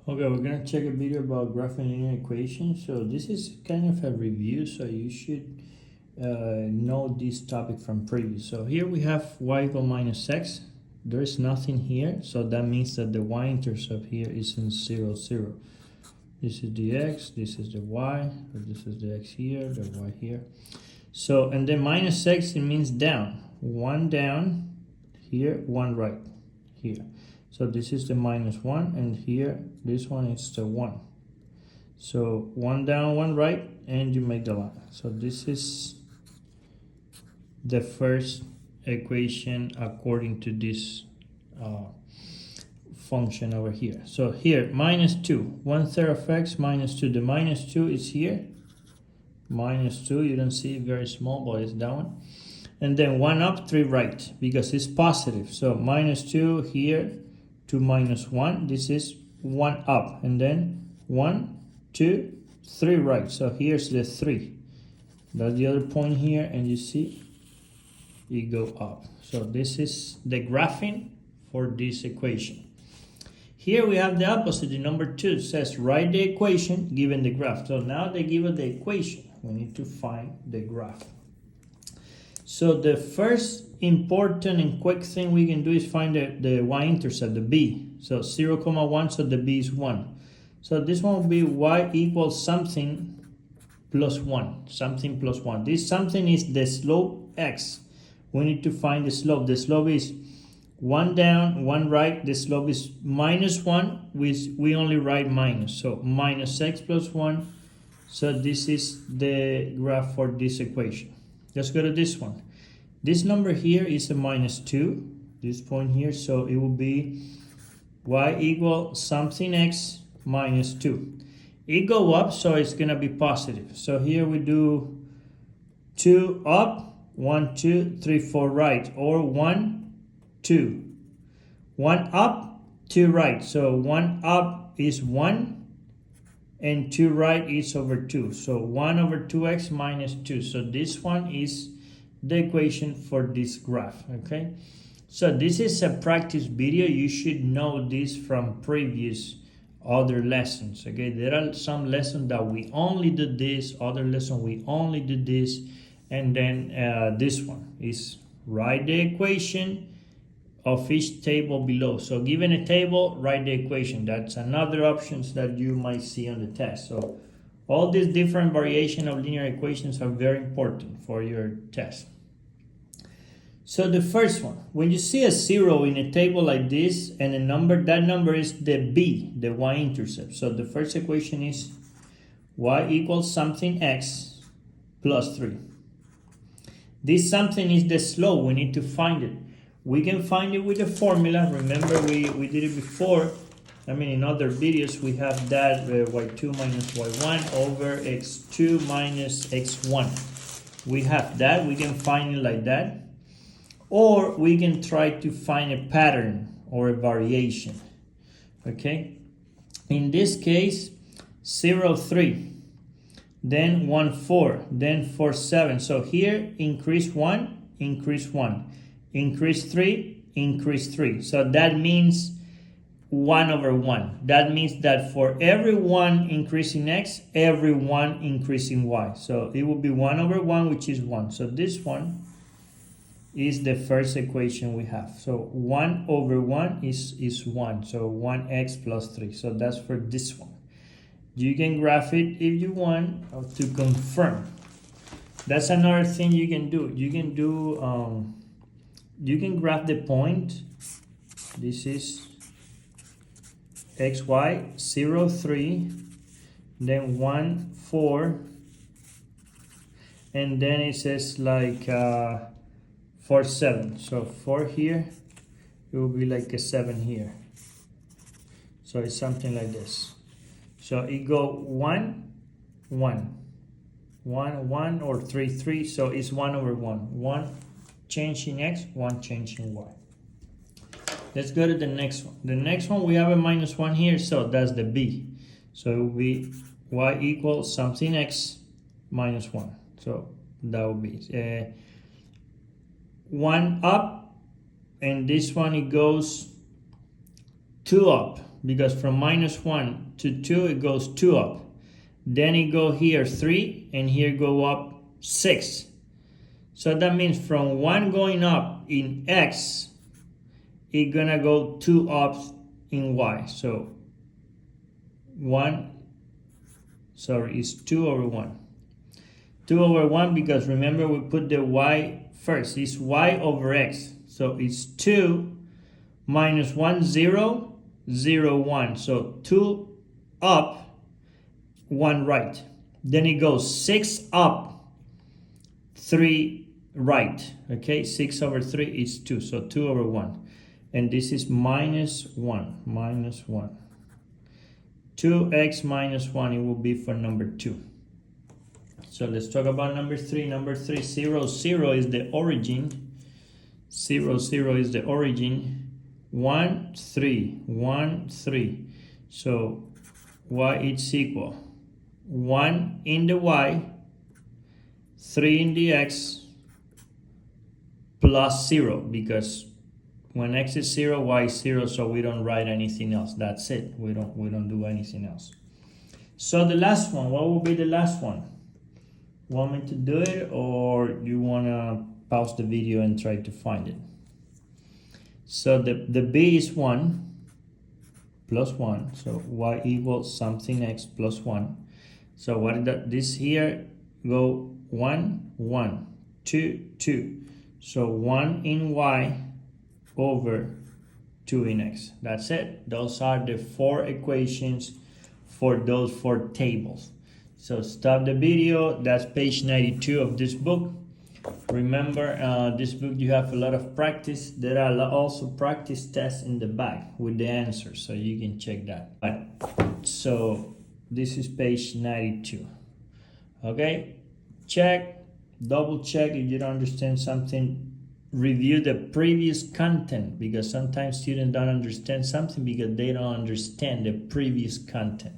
Okay, we're gonna check a video about graphing linear equations. So this is kind of a review, so you should know this topic from previous. So here we have y equal minus x. There's nothing here, so that means that the y-intercept here is in 0, 0. This is the x, this is the y, or this is the x here, the y here. So, and then minus x, it means down. One down here, one right here. So this is the minus 1, and here, this one is the 1. So one down, one right, and you make the line. So this is the first equation according to this function over here. So here, minus 2, 1/3 of x minus 2. The minus 2 is here. Minus 2, you don't see it very small, but it's that one. And then 1 up, 3 right, because it's positive. So minus 2 here to minus 1, this is 1 up, and then 1, 2, 3 right. So here's the 3. That's the other point here, and you see it go up. So this is the graphing for this equation. Here we have the opposite. The number 2 says write the equation given the graph. So now they give us the equation. We need to find the graph. So the first important and quick thing we can do is find the y-intercept, the b. So 0, 1, so the b is 1. So this one will be y equals something plus 1. Something plus 1. This something is the slope x. We need to find the slope. The slope is 1 down, 1 right. The slope is minus 1, which we only write minus. So minus x plus 1. So this is the graph for this equation. Let's go to this one. This number here is a minus 2, this point here, so it will be y equal something x minus 2. It go up, so it's going to be positive. So here we do 2 up, 1, 2, 3, 4 right, or 1, 2. 1 up, 2 right. So 1 up is 1. And 2 right is over 2. So 1 over 2x minus 2. So this one is the equation for this graph, okay? So this is a practice video. You should know this from previous other lessons, okay? There are some lessons that we only do this, other lesson we only do this, and then this one is write the equation of each table below. So given a table, write the equation. That's another options that you might see on the test. So all these different variation of linear equations are very important for your test. So the first one, when you see a 0 in a table like this and a number, that number is the b, the y-intercept. So the first equation is y equals something x plus 3. This something is the slope. We need to find it. We can find it with a formula. Remember, we did it before. I mean, in other videos, we have that y2 minus y1 over x2 minus x1. We have that. We can find it like that. Or we can try to find a pattern or a variation. Okay? In this case, 0, 3. Then 1, 4. Then 4, 7. So here, increase 1, increase 1. Increase 3, increase 3. So that means 1 over 1. That means that for every 1 increasing x, every 1 increasing y. So it will be 1 over 1, which is 1. So this one is the first equation we have. So 1 over 1 is 1. So 1x plus 3. So that's for this one. You can graph it if you want to confirm. That's another thing you can do. You can graph the point. This is xy 0, 3, then 1, 4, and then it says like 4, 7. So 4 here, it will be like a 7 here. So it's something like this. So it go 1, 1, 1, 1, or 3, 3. So it's 1 over 1. 1 change in x, 1 change in y. Let's go to the next one. The next one, we have a minus 1 here, so that's the b. So it will be y equals something x minus 1. So that will be 1 up, and this one it goes 2 up. because from -1 to 2 it goes 2 up. Then it go here 3 and here go up 6. So that means from 1 going up in x, it gonna go 2 up in y. So 2 over 1. 2 over 1 because remember we put the y first. It's y over x. So it's 2 minus 1, 0, 0, 1. So 2 up, 1 right. Then it goes 6 up, 3 right. Okay, 6 over 3 is 2. So 2 over 1. And this is minus 1, minus 1. 2x minus 1, it will be for number 2. So let's talk about number 3. Number 3, 0, 0 is the origin. 0, 0 is the origin. 1, 3, 1, 3. So y is equal 1 in the y, 3 in the x, plus 0, because when x is 0, y is 0, so we don't write anything else. That's it. We don't do anything else. So the last one, what will be the last one? Want me to do it, or you want to pause the video and try to find it? So the b is 1 plus 1. So y equals something x plus 1. So what is that? This here go 1, 1, 2, 2. So 1 in y over 2 in x. That's it. Those are the 4 equations for those 4 tables. So stop the video. That's page 92 of this book. Remember, this book you have a lot of practice. There are also practice tests in the back with the answers, so you can check that. So this is page 92. Okay, check, double check if you don't understand something. Review the previous content, because sometimes students don't understand something because they don't understand the previous content.